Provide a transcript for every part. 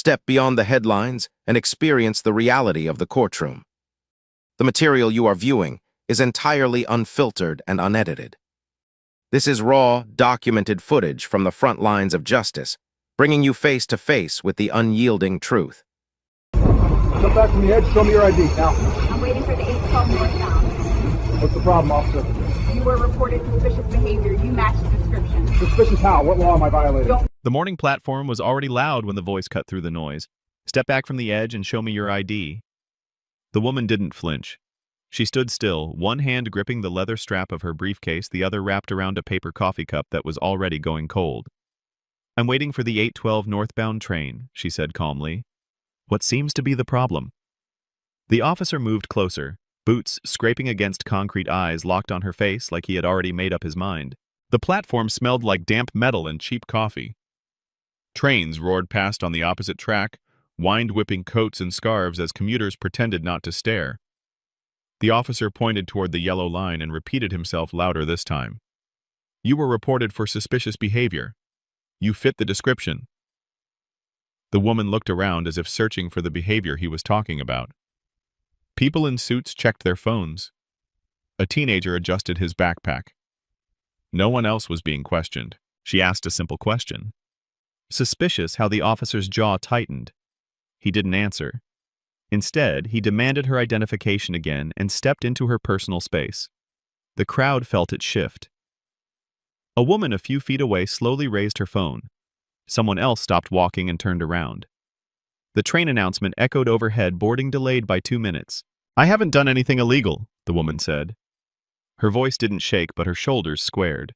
Step beyond the headlines and experience the reality of the courtroom. The material you are viewing is entirely unfiltered and unedited. This is raw, documented footage from the front lines of justice, bringing you face to face with the unyielding truth. Come back from the edge, show me your ID, now. I'm waiting for the 812 northbound. What's the problem, officer? You were reported suspicious behavior. You matched the description. Suspicious how? What law am I violating? The morning platform was already loud when the voice cut through the noise. Step back from the edge and show me your ID. The woman didn't flinch. She stood still, one hand gripping the leather strap of her briefcase, the other wrapped around a paper coffee cup that was already going cold. I'm waiting for the 812 northbound train, she said calmly. What seems to be the problem? The officer moved closer, boots scraping against concrete, eyes locked on her face like he had already made up his mind. The platform smelled like damp metal and cheap coffee. Trains roared past on the opposite track, wind-whipping coats and scarves as commuters pretended not to stare. The officer pointed toward the yellow line and repeated himself louder this time. You were reported for suspicious behavior. You fit the description. The woman looked around as if searching for the behavior he was talking about. People in suits checked their phones. A teenager adjusted his backpack. No one else was being questioned. She asked a simple question. Suspicious how the officer's jaw tightened. He didn't answer. Instead, he demanded her identification again and stepped into her personal space. The crowd felt it shift. A woman a few feet away slowly raised her phone. Someone else stopped walking and turned around. The train announcement echoed overhead, boarding delayed by 2 minutes. I haven't done anything illegal, the woman said. Her voice didn't shake, but her shoulders squared.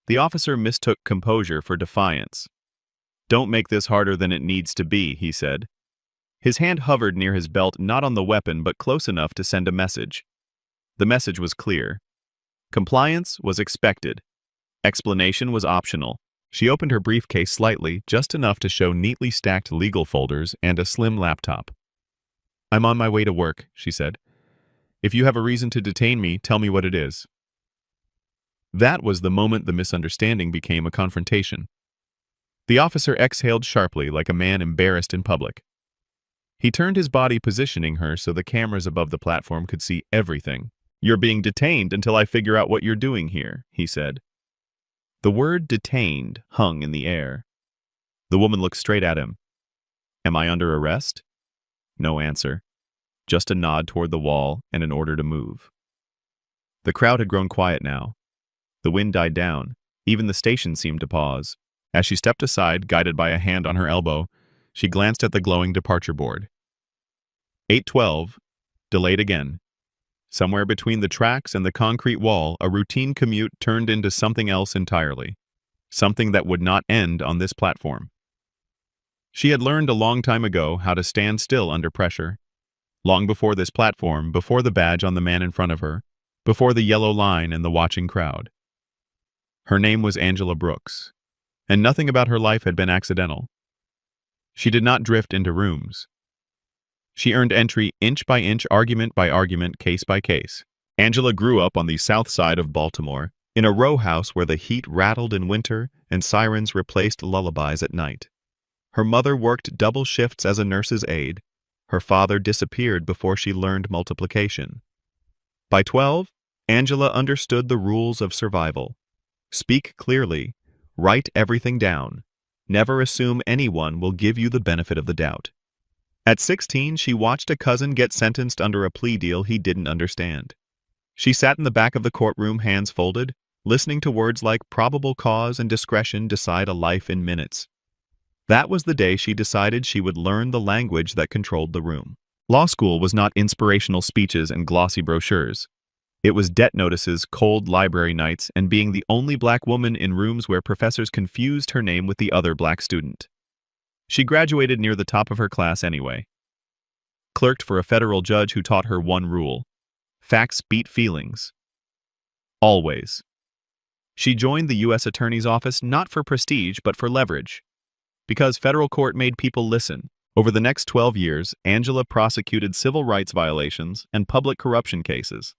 The officer mistook composure for defiance. Don't make this harder than it needs to be, he said. His hand hovered near his belt, not on the weapon, but close enough to send a message. The message was clear. Compliance was expected. Explanation was optional. She opened her briefcase slightly, just enough to show neatly stacked legal folders and a slim laptop. I'm on my way to work, she said. If you have a reason to detain me, tell me what it is. That was the moment the misunderstanding became a confrontation. The officer exhaled sharply like a man embarrassed in public. He turned his body, positioning her so the cameras above the platform could see everything. You're being detained until I figure out what you're doing here, he said. The word detained hung in the air. The woman looked straight at him. Am I under arrest? No answer. Just a nod toward the wall and an order to move. The crowd had grown quiet now. The wind died down. Even the station seemed to pause. As she stepped aside, guided by a hand on her elbow, she glanced at the glowing departure board. 812, delayed again. Somewhere between the tracks and the concrete wall, a routine commute turned into something else entirely. Something that would not end on this platform. She had learned a long time ago how to stand still under pressure. Long before this platform, before the badge on the man in front of her, before the yellow line and the watching crowd. Her name was Angela Brooks, and nothing about her life had been accidental. She did not drift into rooms. She earned entry inch by inch, argument by argument, case by case. Angela grew up on the south side of Baltimore, in a row house where the heat rattled in winter and sirens replaced lullabies at night. Her mother worked double shifts as a nurse's aide. Her father disappeared before she learned multiplication. By 12, Angela understood the rules of survival. Speak clearly. Write everything down. Never assume anyone will give you the benefit of the doubt. At 16, she watched a cousin get sentenced under a plea deal he didn't understand. She sat in the back of the courtroom, hands folded, listening to words like probable cause and discretion decide a life in minutes. That was the day she decided she would learn the language that controlled the room. Law school was not inspirational speeches and glossy brochures. It was debt notices, cold library nights, and being the only black woman in rooms where professors confused her name with the other black student. She graduated near the top of her class anyway. Clerked for a federal judge who taught her one rule: facts beat feelings. Always. She joined the U.S. Attorney's Office not for prestige but for leverage. Because federal court made people listen. Over the next 12 years, Angela prosecuted civil rights violations and public corruption cases.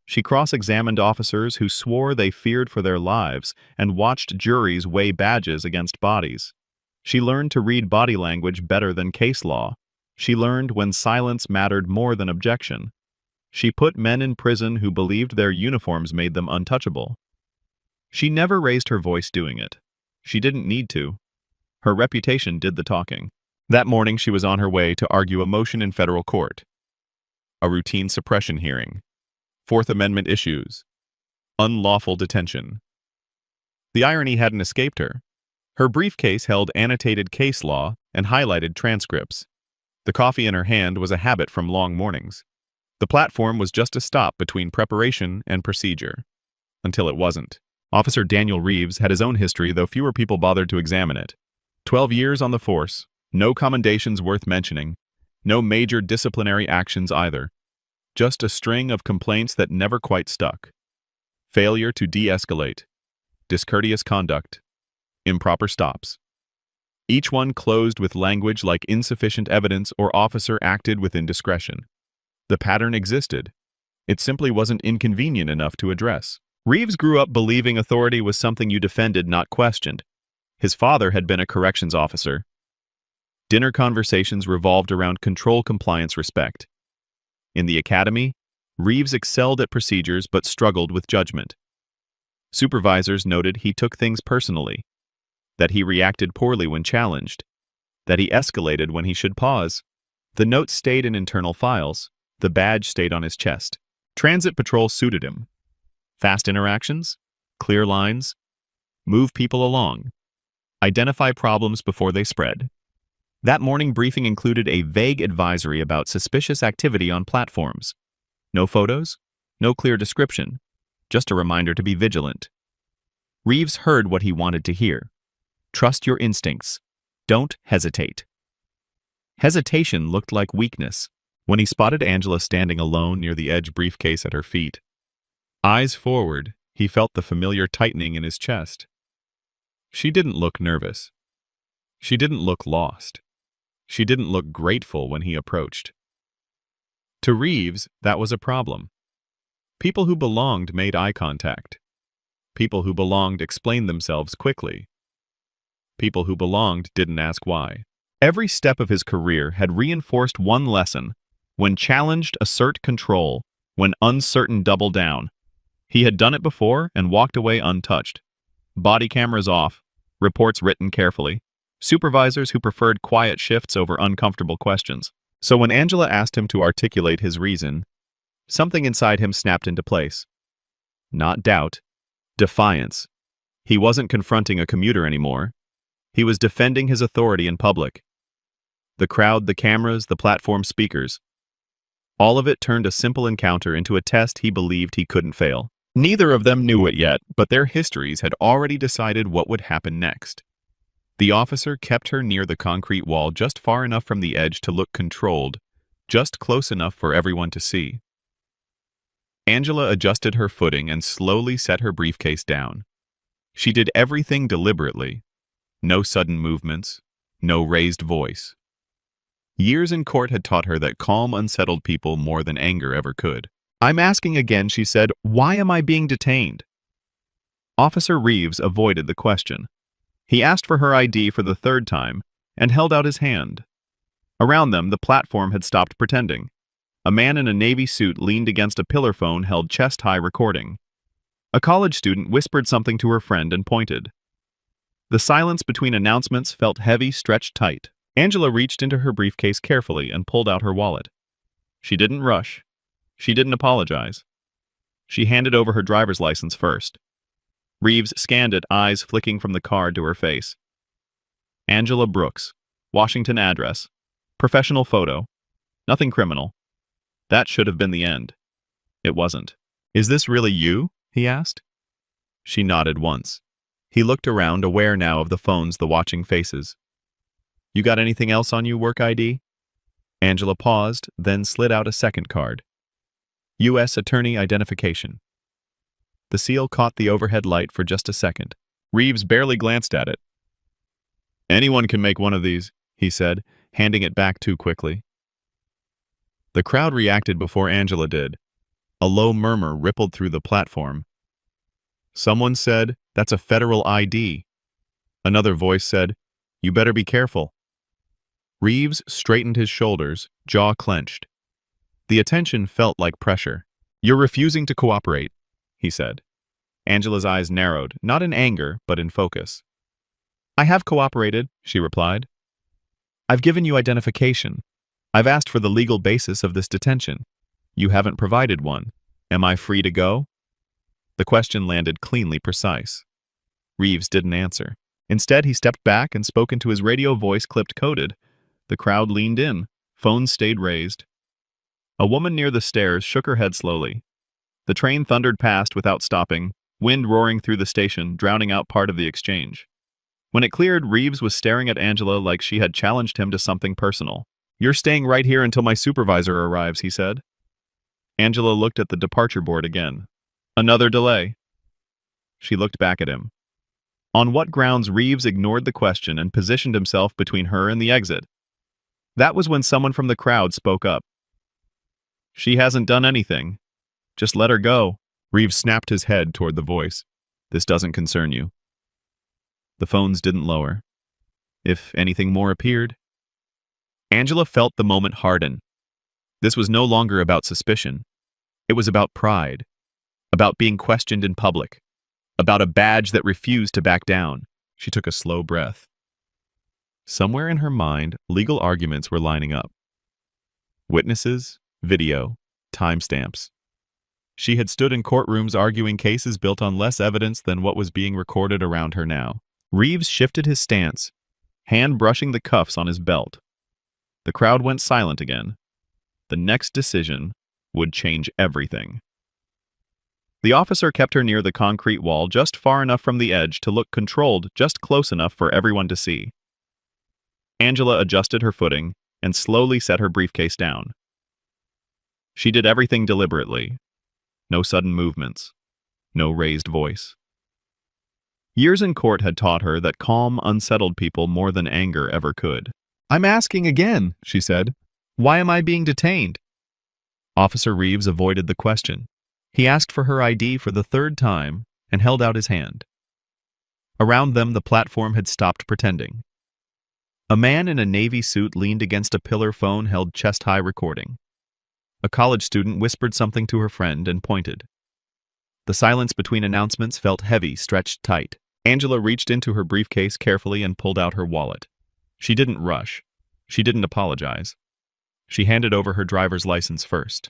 She cross-examined officers who swore they feared for their lives and watched juries weigh badges against bodies. She learned to read body language better than case law. She learned when silence mattered more than objection. She put men in prison who believed their uniforms made them untouchable. She never raised her voice doing it. She didn't need to. Her reputation did the talking. That morning she was on her way to argue a motion in federal court. A routine suppression hearing. Fourth Amendment issues. Unlawful detention. The irony hadn't escaped her. Her briefcase held annotated case law and highlighted transcripts. The coffee in her hand was a habit from long mornings. The platform was just a stop between preparation and procedure. Until it wasn't. Officer Daniel Reeves had his own history, though fewer people bothered to examine it. 12 years on the force, no commendations worth mentioning, no major disciplinary actions either. Just a string of complaints that never quite stuck. Failure to de-escalate. Discourteous conduct. Improper stops. Each one closed with language like insufficient evidence or officer acted with indiscretion. The pattern existed. It simply wasn't inconvenient enough to address. Reeves grew up believing authority was something you defended, not questioned. His father had been a corrections officer. Dinner conversations revolved around control, compliance, respect. In the academy, Reeves excelled at procedures but struggled with judgment. Supervisors noted he took things personally, that he reacted poorly when challenged, that he escalated when he should pause. The notes stayed in internal files. The badge stayed on his chest. Transit patrol suited him. Fast interactions, clear lines, move people along, identify problems before they spread. That morning briefing included a vague advisory about suspicious activity on platforms. No photos, no clear description, just a reminder to be vigilant. Reeves heard what he wanted to hear. Trust your instincts. Don't hesitate. Hesitation looked like weakness when he spotted Angela standing alone near the edge briefcase at her feet. Eyes forward, he felt the familiar tightening in his chest. She didn't look nervous. She didn't look lost. She didn't look grateful when he approached. To Reeves, that was a problem. People who belonged made eye contact. People who belonged explained themselves quickly. People who belonged didn't ask why. Every step of his career had reinforced one lesson. When challenged, assert control. When uncertain, double down. He had done it before and walked away untouched. Body cameras off, reports written carefully. Supervisors who preferred quiet shifts over uncomfortable questions. So when Angela asked him to articulate his reason, something inside him snapped into place. Not doubt, defiance. He wasn't confronting a commuter anymore. He was defending his authority in public. The crowd, the cameras, the platform speakers. All of it turned a simple encounter into a test he believed he couldn't fail. Neither of them knew it yet, but their histories had already decided what would happen next. The officer kept her near the concrete wall, just far enough from the edge to look controlled, just close enough for everyone to see. Angela adjusted her footing and slowly set her briefcase down. She did everything deliberately. No sudden movements, no raised voice. Years in court had taught her that calm, unsettled people more than anger ever could. "I'm asking again," she said. "Why am I being detained?" Officer Reeves avoided the question. He asked for her ID for the third time and held out his hand. Around them, the platform had stopped pretending. A man in a navy suit leaned against a pillar phone held chest-high recording. A college student whispered something to her friend and pointed. The silence between announcements felt heavy, stretched tight. Angela reached into her briefcase carefully and pulled out her wallet. She didn't rush. She didn't apologize. She handed over her driver's license first. Reeves scanned it, eyes flicking from the card to her face. Angela Brooks, Washington address, professional photo, nothing criminal. That should have been the end. It wasn't. "Is this really you?" he asked. She nodded once. He looked around, aware now of the phones, the watching faces. "You got anything else on you, work ID?" Angela paused, then slid out a second card. U.S. Attorney Identification. The seal caught the overhead light for just a second. Reeves barely glanced at it. "Anyone can make one of these," he said, handing it back too quickly. The crowd reacted before Angela did. A low murmur rippled through the platform. Someone said, "That's a federal ID." Another voice said, You better be careful. Reeves straightened his shoulders, jaw clenched. The attention felt like pressure. You're refusing to cooperate, he said. Angela's eyes narrowed, not in anger, but in focus. I have cooperated, she replied. I've given you identification. I've asked for the legal basis of this detention. You haven't provided one. Am I free to go? The question landed cleanly precise. Reeves didn't answer. Instead, he stepped back and spoke into his radio voice clipped coded. The crowd leaned in. Phones stayed raised. A woman near the stairs shook her head slowly. The train thundered past without stopping, wind roaring through the station, drowning out part of the exchange. When it cleared, Reeves was staring at Angela like she had challenged him to something personal. You're staying right here until my supervisor arrives, he said. Angela looked at the departure board again. Another delay. She looked back at him. On what grounds Reeves ignored the question and positioned himself between her and the exit? That was when someone from the crowd spoke up. She hasn't done anything. Just let her go. Reeves snapped his head toward the voice. This doesn't concern you. The phones didn't lower. If anything more appeared. Angela felt the moment harden. This was no longer about suspicion. It was about pride. About being questioned in public. About a badge that refused to back down. She took a slow breath. Somewhere in her mind, legal arguments were lining up. Witnesses, video, timestamps. She had stood in courtrooms arguing cases built on less evidence than what was being recorded around her now. Reeves shifted his stance, hand brushing the cuffs on his belt. The crowd went silent again. The next decision would change everything. The officer kept her near the concrete wall, just far enough from the edge to look controlled, just close enough for everyone to see. Angela adjusted her footing and slowly set her briefcase down. She did everything deliberately. No sudden movements. No raised voice. Years in court had taught her that calm, unsettled people more than anger ever could. I'm asking again, she said. Why am I being detained? Officer Reeves avoided the question. He asked for her ID for the third time and held out his hand. Around them, the platform had stopped pretending. A man in a navy suit leaned against a pillar phone held chest-high recording. A college student whispered something to her friend and pointed. The silence between announcements felt heavy, stretched tight. Angela reached into her briefcase carefully and pulled out her wallet. She didn't rush. She didn't apologize. She handed over her driver's license first.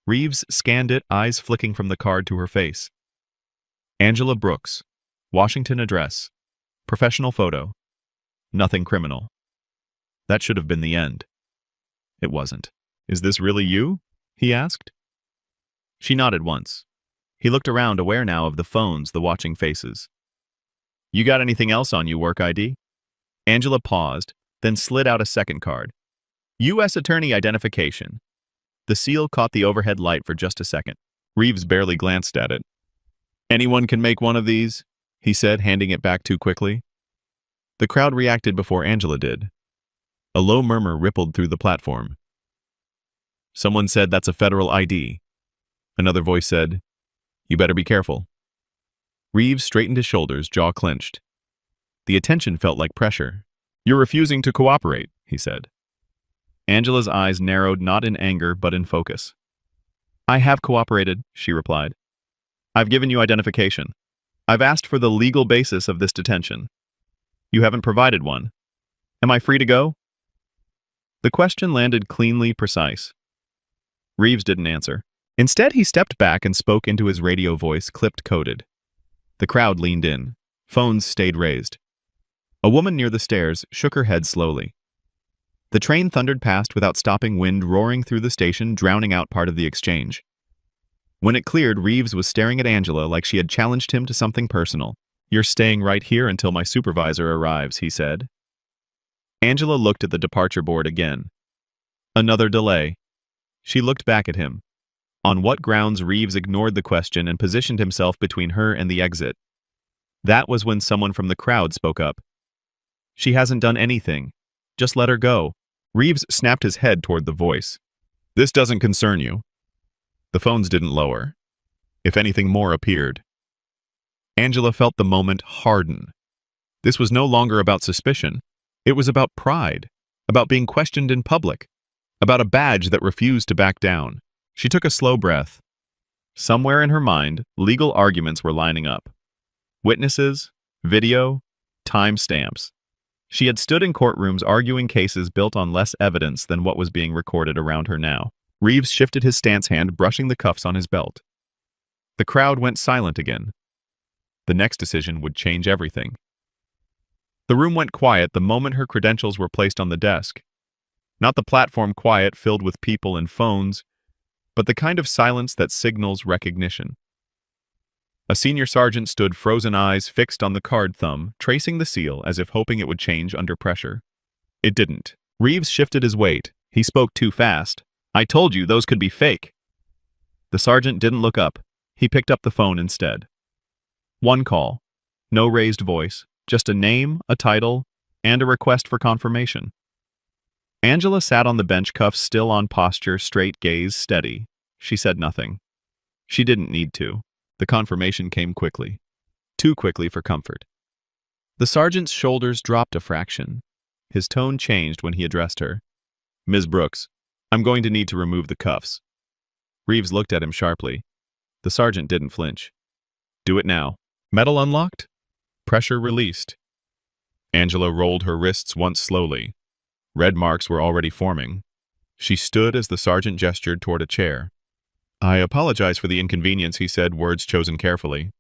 Reeves scanned it, eyes flicking from the card to her face. Angela Brooks, Washington address, professional photo, nothing criminal. That should have been the end. It wasn't. Is this really you? He asked. She nodded once. He looked around, aware now of the phones, the watching faces. You got anything else on you, work ID? Angela paused, then slid out a second card. U.S. Attorney identification. The seal caught the overhead light for just a second. Reeves barely glanced at it. Anyone can make one of these, he said, handing it back too quickly. The crowd reacted before Angela did. A low murmur rippled through the platform. Someone said that's a federal ID. Another voice said, you better be careful. Reeves straightened his shoulders, jaw clenched. The attention felt like pressure. You're refusing to cooperate, he said. Angela's eyes narrowed, not in anger, but in focus. I have cooperated, she replied. I've given you identification. I've asked for the legal basis of this detention. You haven't provided one. Am I free to go? The question landed cleanly precise. Reeves didn't answer. Instead, he stepped back and spoke into his radio voice, clipped coded. The crowd leaned in. Phones stayed raised. A woman near the stairs shook her head slowly. The train thundered past without stopping, wind roaring through the station, drowning out part of the exchange. When it cleared, Reeves was staring at Angela like she had challenged him to something personal. You're staying right here until my supervisor arrives, he said. Angela looked at the departure board again. Another delay. She looked back at him. On what grounds Reeves ignored the question and positioned himself between her and the exit. That was when someone from the crowd spoke up. She hasn't done anything. Just let her go. Reeves snapped his head toward the voice. This doesn't concern you. The phones didn't lower. If anything more appeared. Angela felt the moment harden. This was no longer about suspicion. It was about pride, about being questioned in public, about a badge that refused to back down. She took a slow breath. Somewhere in her mind, legal arguments were lining up. Witnesses, video, timestamps. She had stood in courtrooms arguing cases built on less evidence than what was being recorded around her now. Reeves shifted his stance hand, brushing the cuffs on his belt. The crowd went silent again. The next decision would change everything. The room went quiet the moment her credentials were placed on the desk. Not the platform quiet filled with people and phones, but the kind of silence that signals recognition. A senior sergeant stood, frozen eyes fixed on the card thumb, tracing the seal as if hoping it would change under pressure. It didn't. Reeves shifted his weight. He spoke too fast. "I told you those could be fake." The sergeant didn't look up. He picked up the phone instead. One call. No raised voice. Just a name, a title, and a request for confirmation. Angela sat on the bench, cuffs still on posture, straight gaze steady. She said nothing. She didn't need to. The confirmation came quickly. Too quickly for comfort. The sergeant's shoulders dropped a fraction. His tone changed when he addressed her. "Ms. Brooks, I'm going to need to remove the cuffs." Reeves looked at him sharply. The sergeant didn't flinch. "Do it now." Metal unlocked? Pressure released. Angela rolled her wrists once slowly. Red marks were already forming. She stood as the sergeant gestured toward a chair. "I apologize for the inconvenience," he said, words chosen carefully.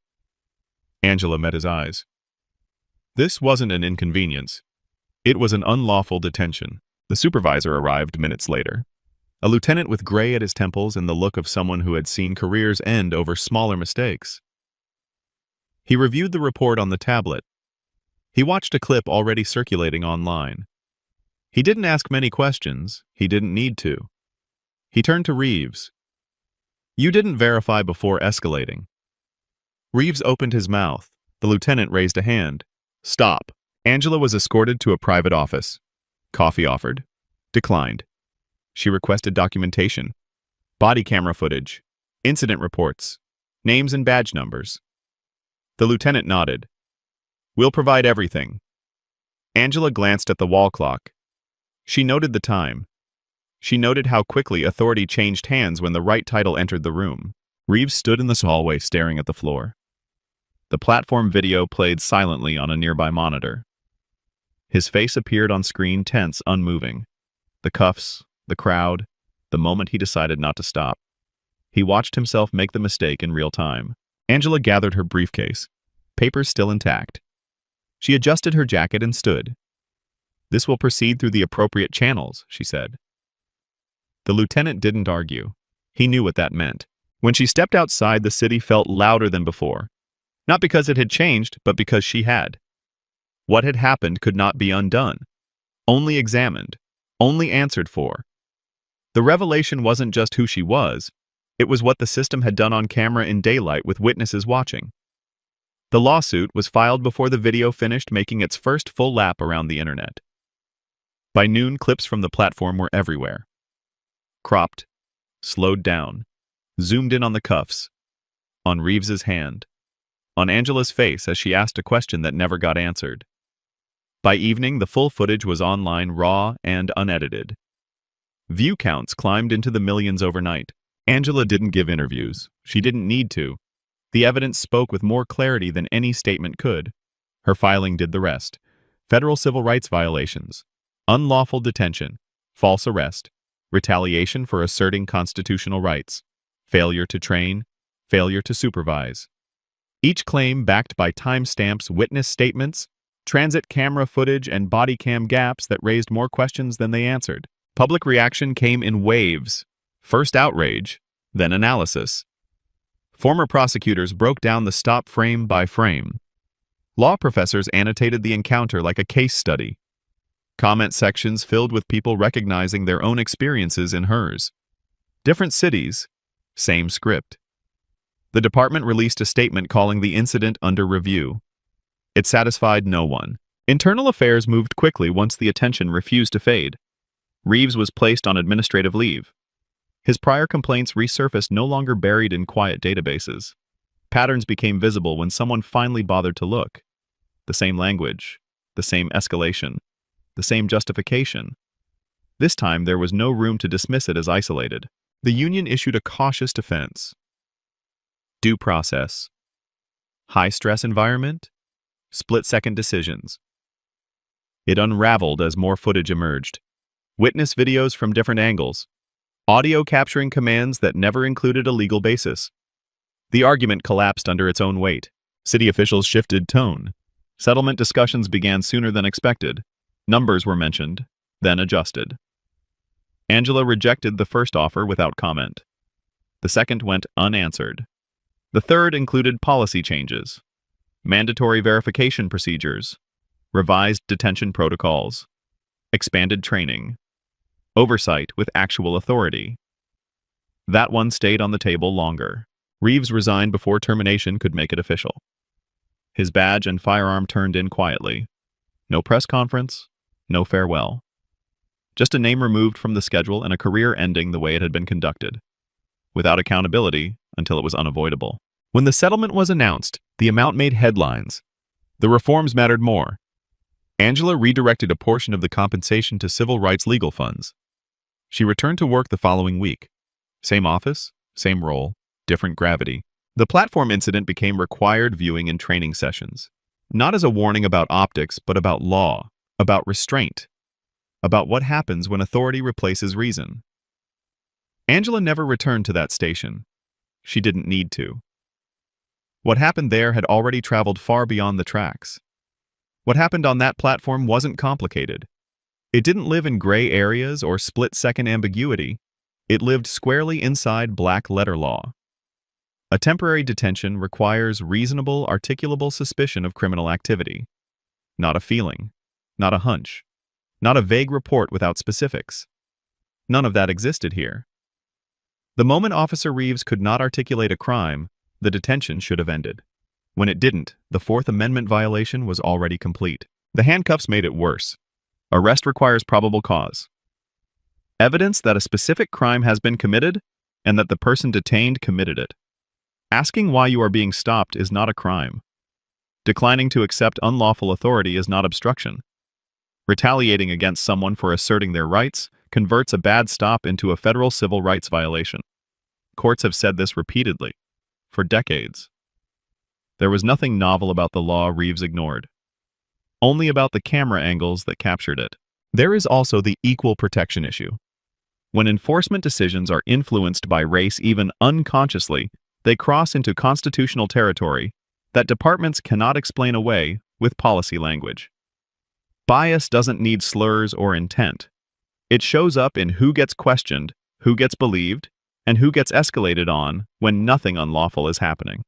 Angela met his eyes. This wasn't an inconvenience. It was an unlawful detention. The supervisor arrived minutes later. A lieutenant with gray at his temples and the look of someone who had seen careers end over smaller mistakes. He reviewed the report on the tablet. He watched a clip already circulating online. He didn't ask many questions. He didn't need to. He turned to Reeves. "You didn't verify before escalating." Reeves opened his mouth. The lieutenant raised a hand. "Stop." Angela was escorted to a private office. Coffee offered. Declined. She requested documentation. Body camera footage. Incident reports. Names and badge numbers. The lieutenant nodded. "We'll provide everything." Angela glanced at the wall clock. She noted the time. She noted how quickly authority changed hands when the right title entered the room. Reeves stood in the hallway staring at the floor. The platform video played silently on a nearby monitor. His face appeared on screen, tense, unmoving. The cuffs, the crowd, the moment he decided not to stop. He watched himself make the mistake in real time. Angela gathered her briefcase, papers still intact. She adjusted her jacket and stood. "This will proceed through the appropriate channels," she said. The lieutenant didn't argue. He knew what that meant. When she stepped outside, the city felt louder than before. Not because it had changed, but because she had. What had happened could not be undone. Only examined. Only answered for. The revelation wasn't just who she was. It was what the system had done on camera in daylight with witnesses watching. The lawsuit was filed before the video finished making its first full lap around the internet. By noon, clips from the platform were everywhere. Cropped, slowed down, zoomed in on the cuffs, on Reeves's hand, on Angela's face as she asked a question that never got answered. By evening, the full footage was online, raw and unedited. View counts climbed into the millions overnight. Angela didn't give interviews. She didn't need to. The evidence spoke with more clarity than any statement could. Her filing did the rest. Federal civil rights violations, unlawful detention, false arrest, retaliation for asserting constitutional rights, failure to train, failure to supervise. Each claim backed by timestamps, witness statements, transit camera footage, and body cam gaps that raised more questions than they answered. Public reaction came in waves. First outrage, then analysis. Former prosecutors broke down the stop frame by frame. Law professors annotated the encounter like a case study. Comment sections filled with people recognizing their own experiences in hers. Different cities, same script. The department released a statement calling the incident under review. It satisfied no one. Internal affairs moved quickly once the attention refused to fade. Reeves was placed on administrative leave. His prior complaints resurfaced, no longer buried in quiet databases. Patterns became visible when someone finally bothered to look. The same language, the same escalation, the same justification. This time, there was no room to dismiss it as isolated. The union issued a cautious defense. Due process. High-stress environment. Split-second decisions. It unraveled as more footage emerged. Witness videos from different angles. Audio capturing commands that never included a legal basis. The argument collapsed under its own weight. City officials shifted tone. Settlement discussions began sooner than expected. Numbers were mentioned, then adjusted. Angela rejected the first offer without comment. The second went unanswered. The third included policy changes, mandatory verification procedures, revised detention protocols, expanded training, oversight with actual authority. That one stayed on the table longer. Reeves resigned before termination could make it official. His badge and firearm turned in quietly. No press conference, no farewell. Just a name removed from the schedule and a career ending the way it had been conducted, without accountability until it was unavoidable. When the settlement was announced, the amount made headlines. The reforms mattered more. Angela redirected a portion of the compensation to civil rights legal funds. She returned to work the following week. Same office, same role, different gravity. The platform incident became required viewing in training sessions, not as a warning about optics, but about law, about restraint, about what happens when authority replaces reason. Angela never returned to that station. She didn't need to. What happened there had already traveled far beyond the tracks. What happened on that platform wasn't complicated. It didn't live in gray areas or split-second ambiguity. It lived squarely inside black-letter law. A temporary detention requires reasonable, articulable suspicion of criminal activity. Not a feeling, not a hunch, not a vague report without specifics. None of that existed here. The moment Officer Reeves could not articulate a crime, the detention should have ended. When it didn't, the Fourth Amendment violation was already complete. The handcuffs made it worse. Arrest requires probable cause. Evidence that a specific crime has been committed and that the person detained committed it. Asking why you are being stopped is not a crime. Declining to accept unlawful authority is not obstruction. Retaliating against someone for asserting their rights converts a bad stop into a federal civil rights violation. Courts have said this repeatedly, for decades. There was nothing novel about the law Reeves ignored. Only about the camera angles that captured it. There is also the equal protection issue. When enforcement decisions are influenced by race even unconsciously, they cross into constitutional territory that departments cannot explain away with policy language. Bias doesn't need slurs or intent. It shows up in who gets questioned, who gets believed, and who gets escalated on when nothing unlawful is happening.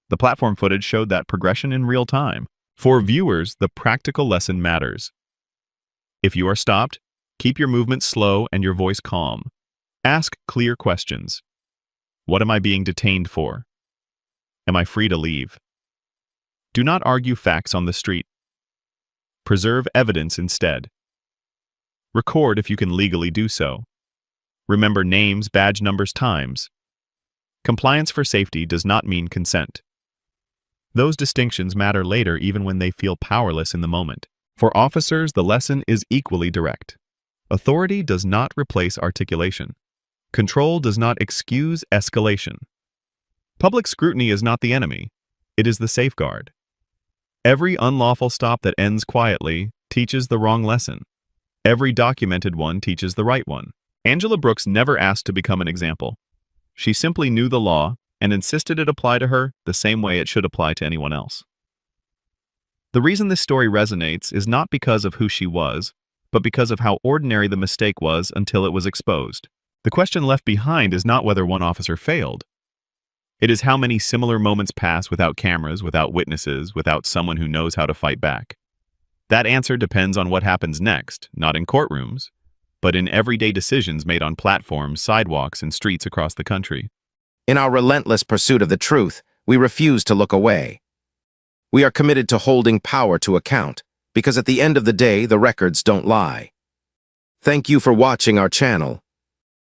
The platform footage showed that progression in real time. For viewers, the practical lesson matters. If you are stopped, keep your movements slow and your voice calm. Ask clear questions. What am I being detained for? Am I free to leave? Do not argue facts on the street. Preserve evidence instead. Record if you can legally do so. Remember names, badge numbers, times. Compliance for safety does not mean consent. Those distinctions matter later even when they feel powerless in the moment. For officers, the lesson is equally direct. Authority does not replace articulation. Control does not excuse escalation. Public scrutiny is not the enemy. It is the safeguard. Every unlawful stop that ends quietly teaches the wrong lesson. Every documented one teaches the right one. Angela Brooks never asked to become an example. She simply knew the law and insisted it apply to her the same way it should apply to anyone else. The reason this story resonates is not because of who she was, but because of how ordinary the mistake was until it was exposed. The question left behind is not whether one officer failed. It is how many similar moments pass without cameras, without witnesses, without someone who knows how to fight back. That answer depends on what happens next, not in courtrooms, but in everyday decisions made on platforms, sidewalks, and streets across the country. In our relentless pursuit of the truth, we refuse to look away. We are committed to holding power to account, because at the end of the day, the records don't lie. Thank you for watching our channel.